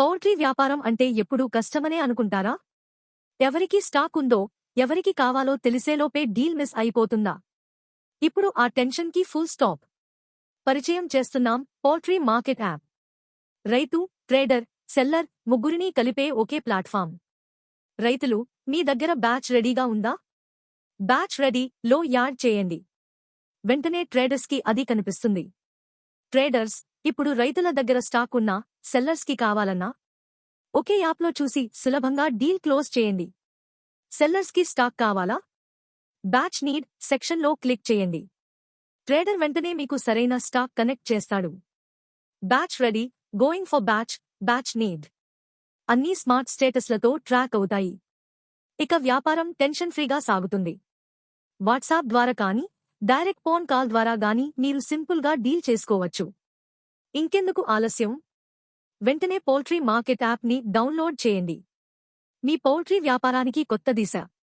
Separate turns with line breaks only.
Poultry వ్యాపారం అంటే ఎప్పుడూ కష్టమనే అనుకుంటారా? ఎవరికి స్టాక్ ఉందో, ఎవరికి కావాలో తెలిసేలోపే డీల్ మిస్ అయిపోతుందా? ఇప్పుడు ఆ టెన్షన్‌కి ఫుల్ స్టాప్. పరిచయం చేస్తున్నాం పౌల్ట్రీ మార్కెట్ యాప్. రైతు, ట్రేడర్, సెల్లర్ ముగ్గురినీ కలిపే ఒకే ప్లాట్‌ఫామ్. రైతులు, మీ దగ్గర బ్యాచ్ రెడీగా ఉందా? బ్యాచ్ రెడీ లో యాడ్ చేయండి. వెంటనే ట్రేడర్స్‌కి అది కనిపిస్తుంది. ట్రేడర్స్, ఇప్పుడు రైతుల దగ్గర స్టాక్ ఉన్నా, సెల్లర్స్‌కి కావాలన్నా ఒకే యాప్లో చూసి సులభంగా డీల్ క్లోజ్ చేయండి. సెల్లర్స్‌కి స్టాక్ కావాలా? బ్యాచ్ నీడ్ సెక్షన్లో క్లిక్ చేయండి. ట్రేడర్ వెంటనే మీకు సరైన స్టాక్ కనెక్ట్ చేస్తాడు. Batch ready, going for batch, batch need అన్నీ స్మార్ట్ స్టేటస్లతో ట్రాక్ అవుతాయి. ఇక వ్యాపారం టెన్షన్ ఫ్రీగా సాగుతుంది. వాట్సాప్ ద్వారా కానీ, డైరెక్ట్ ఫోన్ కాల్ ద్వారా గానీ మీరు సింపుల్గా డీల్ చేసుకోవచ్చు. ఇంకెందుకు ఆలస్యం? వెంటనే పౌల్ట్రీ మార్కెట్ యాప్ని డౌన్లోడ్ చేయండి. మీ పౌల్ట్రీ వ్యాపారానికి కొత్త దిశ.